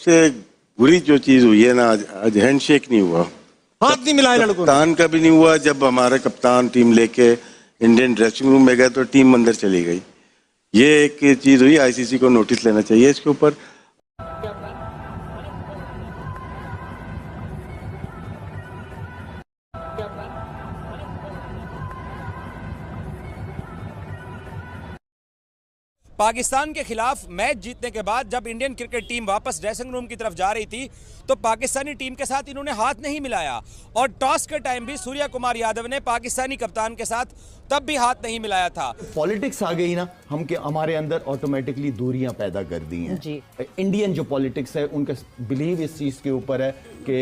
सबसे बुरी जो चीज हुई है ना, आज हैंडशेक नहीं हुआ, हाथ नहीं मिलाए लड़कों ने। कप्तान का भी नहीं हुआ। जब हमारा कप्तान टीम लेके इंडियन ड्रेसिंग रूम में गए तो टीम अंदर चली गई। ये एक चीज हुई, आईसीसी को नोटिस लेना चाहिए इसके ऊपर। पाकिस्तान के खिलाफ मैच जीतने के बाद जब इंडियन क्रिकेट टीम वापस ड्रेसिंग रूम की तरफ जा रही थी तो पाकिस्तानी टीम के साथ इन्होंने हाथ नहीं मिलाया, और टॉस के टाइम भी सूर्या कुमार यादव ने पाकिस्तानी कप्तान के साथ तब भी हाथ नहीं मिलाया था। पॉलिटिक्स आ गई ना, हमारे अंदर ऑटोमेटिकली दूरियां पैदा कर दी हैं जी। इंडियन जो पॉलिटिक्स है उनका बिलीव इस चीज के ऊपर है कि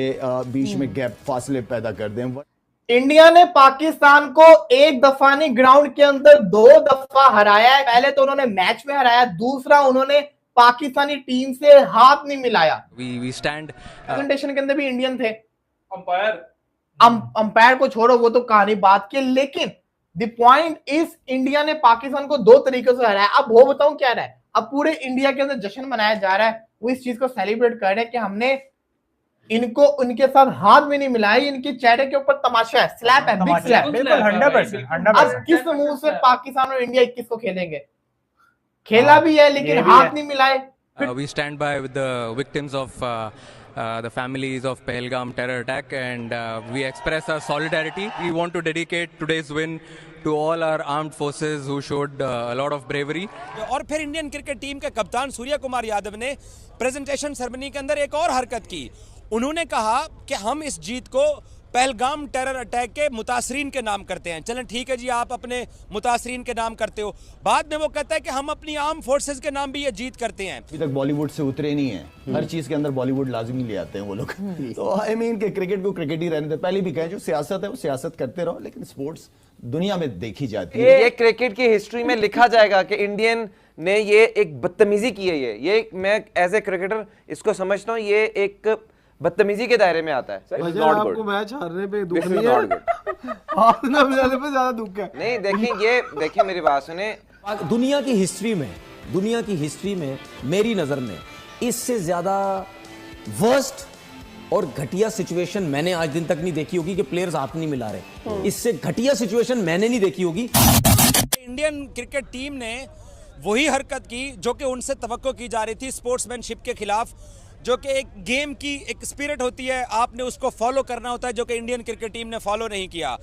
बीच में गैप, फासले पैदा कर दें। इंडिया ने पाकिस्तान को एक दफा नहीं, ग्राउंड के अंदर 2 दफा हराया है। पहले तो उन्होंने मैच में हराया, दूसरा उन्होंने पाकिस्तानी टीम से हाथ नहीं मिलाया। वी स्टैंड प्रेजेंटेशन के अंदर भी इंडियन थे। अंपायर को छोड़ो, वो तो कहानी बात की, लेकिन द पॉइंट इज इंडिया ने पाकिस्तान को 2 तरीके से हराया। अब वो बताऊं क्या रहा है, अब पूरे इंडिया के अंदर जश्न मनाया जा रहा है, वो इस चीज को सेलिब्रेट कर रहे हैं कि हमने इनको उनके साथ हाथ भी नहीं मिलाया। इनके चेहरे के ऊपर तमाशा है, स्लैप है, बिग स्लैप, बिल्कुल 100%। अब किस मुंह से पाकिस्तान और इंडिया 21 को खेलेंगे? खेला भी है लेकिन हाथ नहीं मिलाए। we stand by with the victims of the families of Pahalgam terror attack, and we express our solidarity. We want to dedicate today's win to all our armed forces who showed a lot of bravery. और फिर Indian cricket team के कप्तान सूर्या कुमार यादव ने presentation ceremony के अंदर एक और हरकत की। उन्होंने कहा कि हम इस जीत को पहलगाम टेरर अटैक के मुतासरीन के नाम करते हैं। चलें ठीक है जी, आप अपने मुतासरीन के नाम करते हो। बाद में वो कहता है कि हम अपनी आर्म फोर्सेस के नाम भी ये जीत करते हैं। अभी तक बॉलीवुड से उतरे नहीं है, हर चीज के अंदर बॉलीवुड लाजमी ले आते हैं वो लोग। तो आई मीन के क्रिकेट को क्रिकेट ही रहने दे। पहले भी कहें, जो सियासत है वो सियासत करते रहो, लेकिन स्पोर्ट्स दुनिया में देखी जाती है। ये क्रिकेट की हिस्ट्री में लिखा जाएगा कि इंडियन ने ये एक बदतमीजी की है। ये मैं एज ए क्रिकेटर इसको समझता हूँ, ये एक बदतमीजी के दायरे में आता है। आपको मैच हारने पे दुख नहीं है, हाथ ना मिलाने पे ज्यादा दुख है। नहीं, देखिए मेरी बात सुने। दुनिया की हिस्ट्री में मेरी नजर में इससे ज्यादा वर्स्ट और घटिया सिचुएशन मैंने आज दिन तक नहीं देखी होगी कि प्लेयर्स हाथ नहीं मिला रहे। इससे घटिया सिचुएशन मैंने नहीं देखी होगी। इंडियन क्रिकेट टीम ने वही हरकत की जो कि उनसे तवक्को की जा रही थी, स्पोर्ट्समैनशिप के खिलाफ, जो कि एक गेम की एक स्पिरिट होती है, आपने उसको फॉलो करना होता है, जो कि इंडियन क्रिकेट टीम ने फॉलो नहीं किया।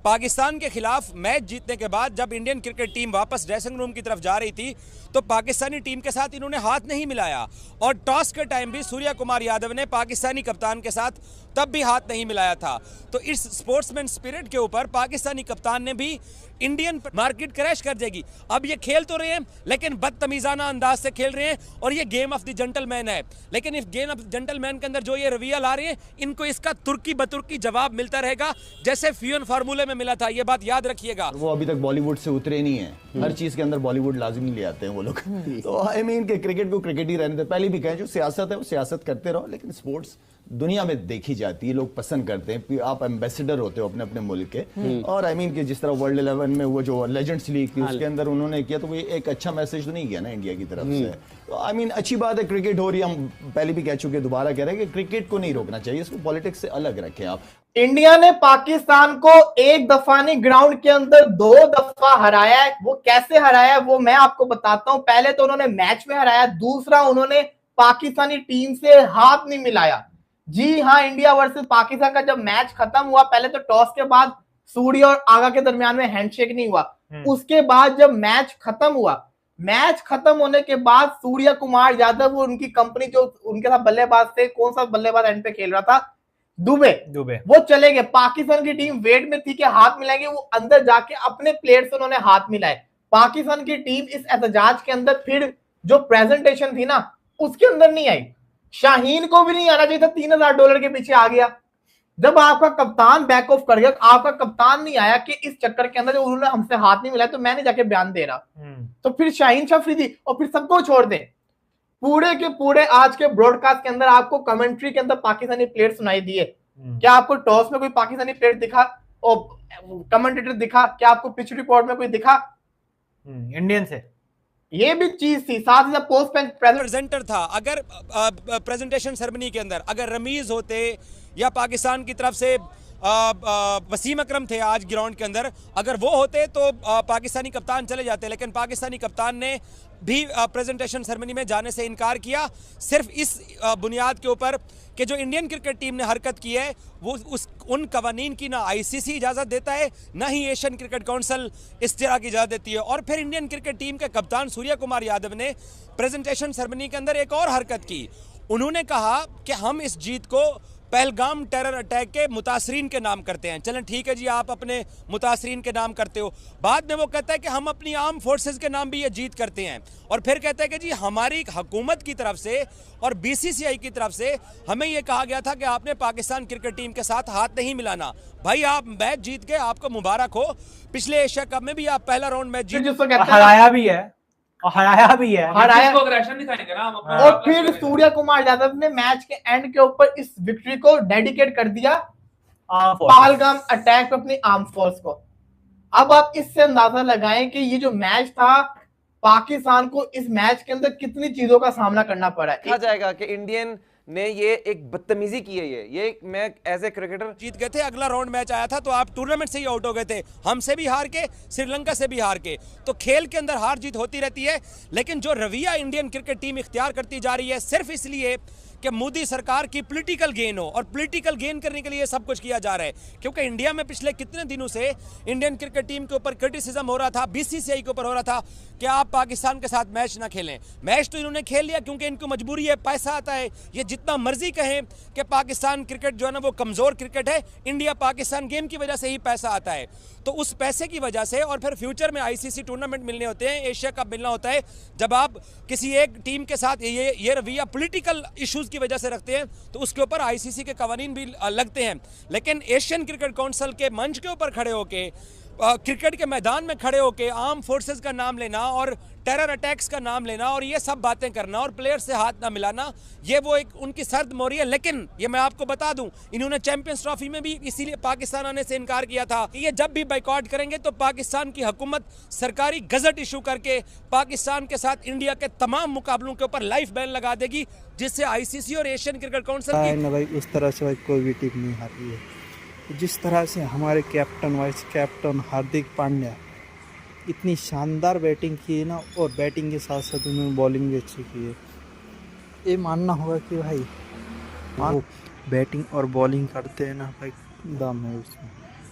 पाकिस्तान के खिलाफ मैच जीतने के बाद जब इंडियन क्रिकेट टीम वापस ड्रेसिंग रूम की तरफ जा रही थी तो पाकिस्तानी टीम के साथ इन्होंने हाथ नहीं मिलाया, और टॉस के टाइम भी सूर्या कुमार यादव ने पाकिस्तानी कप्तान के साथ तब भी हाथ नहीं मिलाया था। तो इस स्पोर्ट्समैन स्पिरिट के ऊपर पाकिस्तानी कप्तान ने भी इंडियन मार्केट क्रैश कर देगी। अब ये खेल तो रहे हैं लेकिन बदतमीजाना अंदाज से खेल रहे हैं, और ये गेम ऑफ द जेंटलमैन है। लेकिन इस गेम ऑफ जेंटलमैन के अंदर जो ये रवैया ला रहे हैं, इनको इसका तुर्की बतुर्की जवाब मिलता रहेगा, जैसे फ्यून फार्मूले में मिला था। ये बात याद रखिएगा। वो अभी तक बॉलीवुड से उतरे नहीं है, हर चीज के अंदर बॉलीवुड लाजमी ले आते हैं वो लोग। तो आई मीन के क्रिकेट को क्रिकेट ही रहने दे। पहले भी कहें, जो सियासत है वो सियासत करते रहो, लेकिन स्पोर्ट्स दुनिया में देखी जाती है, लोग पसंद करते हैं। आप एम्बेसडर होते हो अपने अपने मुल्क के, और आई मीन कि जिस तरह वर्ल्ड 11 में वो जो लेजेंड्स लीग थी उसके अंदर उन्होंने किया, तो वो एक अच्छा मैसेज तो नहीं किया ना इंडिया की तरफ से। तो आई मीन अच्छी बात है, क्रिकेट हो रही है। हम पहले भी कह चुके, दोबारा कह रहे हैं कि क्रिकेट को नहीं रोकना चाहिए, इसको पॉलिटिक्स से अलग रखें आप। इंडिया ने पाकिस्तान को एक दफा नहीं, ग्राउंड के अंदर 2 दफा हराया है। वो कैसे हराया है वो मैं आपको बताता हूं। पहले तो उन्होंने मैच में हराया, दूसरा उन्होंने पाकिस्तानी टीम से हाथ नहीं मिलाया। जी हाँ, इंडिया वर्सेस पाकिस्तान का जब मैच खत्म हुआ, पहले तो टॉस के बाद सूर्य और आगा के दरमियान में हैंडशेक नहीं हुआ। उसके बाद जब मैच खत्म हुआ, मैच खत्म होने के बाद सूर्या कुमार यादव, वो उनकी कंपनी जो उनके साथ बल्लेबाज थे, कौन सा बल्लेबाज एंड पे खेल रहा था, दुबे, वो चले गए। पाकिस्तान की टीम वेट में थी कि हाथ मिलाएंगे, वो अंदर जाके अपने प्लेयर से उन्होंने हाथ मिलाए। पाकिस्तान की टीम इस एहतजाज के अंदर फिर जो प्रेजेंटेशन थी ना, उसके अंदर नहीं आई। शाहीन को भी नहीं आना चाहिए था, $3000 के पीछे आ गया। जब आपका कप्तान बैक ऑफ कर गया, आपका कप्तान नहीं आया कि इस चक्कर के अंदर जो उन्होंने हमसे हाथ नहीं मिलाया तो मैं नहीं जाके बयान दे रहा, तो फिर शाहीन शाह अफरीदी और फिर सबको छोड़ दें। पूरे के पूरे आज के ब्रॉडकास्ट के अंदर आपको कमेंट्री के अंदर पाकिस्तानी प्लेयर सुनाई दिए। क्या आपको टॉस में कोई पाकिस्तानी प्लेयर दिखा और कमेंटेटर दिखा? क्या आपको पिच रिपोर्ट में कोई दिखा? इंडियन से ये भी चीज थी। साथ ही साथ पोस्ट प्रेजेंट प्रेजेंटर था। अगर प्रेजेंटेशन सेरेमनी के अंदर अगर रमीज होते या पाकिस्तान की तरफ से वसीम अकरम थे आज ग्राउंड के अंदर, अगर वो होते तो पाकिस्तानी कप्तान चले जाते, लेकिन पाकिस्तानी कप्तान ने भी प्रेजेंटेशन सेरेमनी में जाने से इनकार किया, सिर्फ इस बुनियाद के ऊपर कि जो इंडियन क्रिकेट टीम ने हरकत की है वो उन कवानीन की ना आईसीसी इजाज़त देता है, ना ही एशियन क्रिकेट काउंसिल इस तरह की इजाज़त देती है। और फिर इंडियन क्रिकेट टीम के कप्तान सूर्य कुमार यादव ने प्रेजेंटेशन सेरेमनी के अंदर एक और हरकत की। उन्होंने कहा कि हम इस जीत को पहलगाम टेरर अटैक के मुतासरीन के नाम करते हैं। चलें ठीक है जी, आप अपने मुतासरीन के नाम करते हो। बाद में वो कहता है कि हम अपनी आर्म फोर्सेस के नाम भी ये जीत करते हैं, और फिर कहता है कि जी हमारी हुकूमत की तरफ से और बीसीसीआई की तरफ से हमें ये कहा गया था कि आपने पाकिस्तान क्रिकेट टीम के साथ हाथ नहीं मिलाना। भाई आप मैच जीत गए, आपको मुबारक हो। पिछले एशिया कप में भी आप पहला राउंड मैच जीत, जिसको कहते हैं हराया भी है और हराया भी है, हराया। इसको अग्रेशन दिखाएंगे ना हम अपना। और फिर सूर्य कुमार यादव ने मैच के एंड के ऊपर इस विक्ट्री को डेडिकेट कर दिया पहलगाम अटैक पे अपनी आर्म फोर्स को। अब आप इससे अंदाजा लगाएं कि ये जो मैच था, पाकिस्तान को इस मैच के अंदर कितनी चीजों का सामना करना पड़ा है। कहा जाएगा कि इंडियन ने ये एक बदतमीजी की है। ये मैं एज ए क्रिकेटर जीत गए थे। अगला राउंड मैच आया था तो आप टूर्नामेंट से ही आउट हो गए थे, हमसे भी हार के, श्रीलंका से भी हार के। तो खेल के अंदर हार जीत होती रहती है, लेकिन जो रवैया इंडियन क्रिकेट टीम इख्तियार करती जा रही है सिर्फ इसलिए कि मोदी सरकार की पॉलिटिकल गेन हो, और पॉलिटिकल गेन करने के लिए सब कुछ किया जा रहा है। क्योंकि इंडिया में पिछले कितने दिनों से इंडियन क्रिकेट टीम के ऊपर क्रिटिसिज्म हो रहा था, बीसीसीआई के ऊपर हो रहा था कि आप पाकिस्तान के साथ मैच ना खेलें। मैच तो इन्होंने खेल लिया क्योंकि इनको मजबूरी है, पैसा आता है। ये जितना मर्जी कहें कि पाकिस्तान क्रिकेट जो है ना वो कमजोर क्रिकेट है, इंडिया पाकिस्तान गेम की वजह से ही पैसा आता है। तो उस पैसे की वजह से, और फिर फ्यूचर में आईसीसी टूर्नामेंट मिलने होते हैं, एशिया कप मिलना होता है, जब आप किसी एक टीम के साथ ये रवैया पॉलिटिकल इश्यूज की वजह से रखते हैं तो उसके ऊपर आईसीसी के कवानीन भी लगते हैं। लेकिन एशियन क्रिकेट काउंसिल के मंच के ऊपर खड़े होके, क्रिकेट के मैदान में खड़े होके आर्म फोर्सेस का नाम लेना और टेरर अटैक्स का नाम लेना और ये सब बातें करना और प्लेयर से हाथ ना मिलाना, ये वो एक उनकी सर्द मोहरी है। लेकिन ये मैं आपको बता दूं, इन्होंने चैंपियंस ट्रॉफी में भी इसीलिए पाकिस्तान आने से इनकार किया था। ये जब भी बाइकआउट करेंगे तो पाकिस्तान की हुकूमत सरकारी गजट इशू करके पाकिस्तान के साथ इंडिया के तमाम मुकाबलों के ऊपर लाइफ बैन लगा देगी, जिससे आईसीसी और एशियन क्रिकेट काउंसिल की भाई उस तरह से भाई कोई भी टीम नहीं हारी है। जिस तरह से हमारे captain vice captain Hardik Pandya इतनी शानदार बैटिंग की है ना, और बैटिंग के साथ साथ उन्होंने बॉलिंग भी अच्छी की है। ये मानना होगा कि भाई वो बैटिंग और बॉलिंग करते हैं ना भाई, दम है उसमें।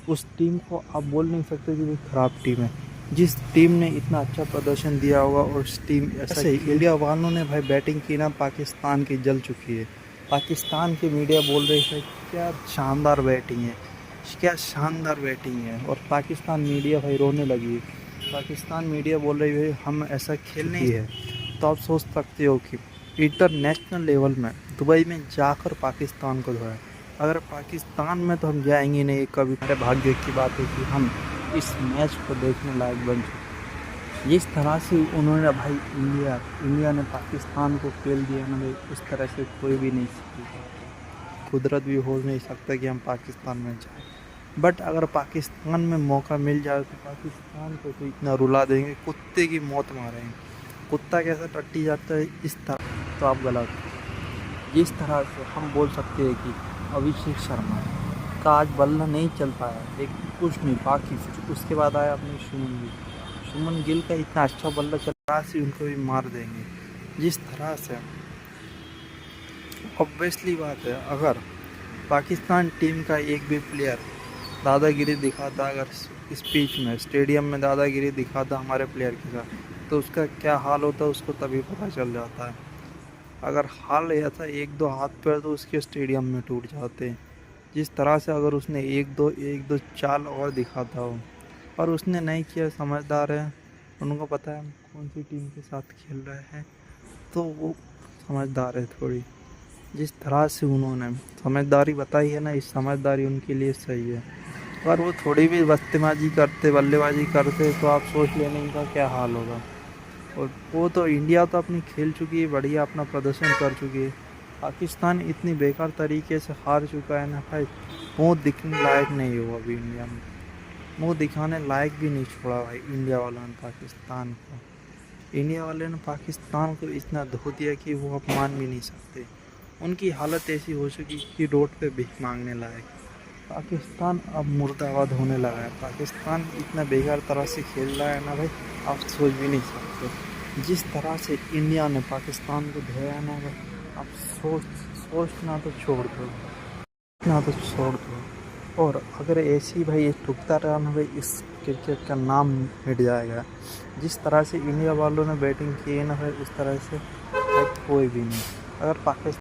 उस टीम को आप बोल नहीं सकते कि भाई ख़राब टीम है। जिस टीम ने इतना अच्छा प्रदर्शन दिया होगा और उस टीम ऐसे ही इंडिया वालों ने भाई बैटिंग की ना, पाकिस्तान की जल चुकी है। पाकिस्तान की मीडिया बोल रही है क्या शानदार बैटिंग है, क्या शानदार बैटिंग है, और पाकिस्तान मीडिया भाई रोने लगी है। पाकिस्तान मीडिया बोल रही है हम ऐसा खेल नहीं है। तो आप सोच सकते हो कि इंटरनेशनल लेवल में दुबई में जाकर पाकिस्तान को धोया। अगर पाकिस्तान में तो हम जाएंगे नहीं, कभी हमारे भाग्य की बात है कि हम इस मैच को देखने लायक बन चुके। जिस तरह से उन्होंने भाई इंडिया ने पाकिस्तान को खेल दिया ना भाई, उस तरह से कोई भी नहीं सीखेगा। कुदरत भी हो नहीं सकता कि हम पाकिस्तान में जाएं। बट अगर पाकिस्तान में मौका मिल जाए तो पाकिस्तान को तो इतना रुला देंगे, कुत्ते की मौत मारेंगे। कुत्ता कैसा टट्टी जाता है इस तरह, तो आप गलत। जिस तरह से हम बोल सकते हैं कि अभिषेक शर्मा का आज बल्ला नहीं चल पाया, लेकिन कुछ नहीं, बाकी उसके बाद आया अपने शुभमन गिल का इतना अच्छा बल्ला चल रहा है, उनको भी मार देंगे। जिस तरह से ऑब्वियसली बात है, अगर पाकिस्तान टीम का एक भी प्लेयर दादागिरी दिखाता, अगर स्पीच में स्टेडियम में दादागिरी दिखाता हमारे प्लेयर के साथ, तो उसका क्या हाल होता है उसको तभी पता चल जाता है। अगर हाल ऐसा एक दो हाथ पैर तो उसके स्टेडियम में टूट जाते हैं। जिस तरह से अगर उसने एक दो चाल और दिखाता हो, और उसने नहीं किया, समझदार है, उनको पता है हम कौन सी टीम के साथ खेल रहे हैं, तो वो समझदार है थोड़ी। जिस तरह से उन्होंने समझदारी बताई है ना, इस समझदारी उनके लिए सही है। और वो थोड़ी भी बस्तेबाजी करते, बल्लेबाजी करते, तो आप सोच लेने इनका क्या हाल होगा। और वो तो इंडिया तो अपनी खेल चुकी है, बढ़िया अपना प्रदर्शन कर चुकी है। पाकिस्तान इतनी बेकार तरीके से हार चुका है ना भाई, मुँह दिखने लायक नहीं हुआ अभी इंडिया में, मुँह दिखाने लायक भी नहीं छोड़ा भाई इंडिया वालों ने पाकिस्तान को। इंडिया वाले ने पाकिस्तान को इतना धो दिया कि वो अब मान भी नहीं सकते। उनकी हालत ऐसी हो चुकी कि रोड पे भीख मांगने लायक। पाकिस्तान अब मुर्दाबाद होने लगा है। पाकिस्तान इतना बेकार तरह से खेल रहा है ना भाई, आप सोच भी नहीं सकते। जिस तरह से इंडिया ने पाकिस्तान को धोया ना भाई, आप सोचना तो छोड़ दो, और अगर ऐसी भाई ये टूटता रहा ना भाई, इस क्रिकेट का नाम मिट जाएगा। जिस तरह से इंडिया वालों ने बैटिंग की है ना भाई, उस तरह से कोई भी नहीं। अगर पाकिस्तान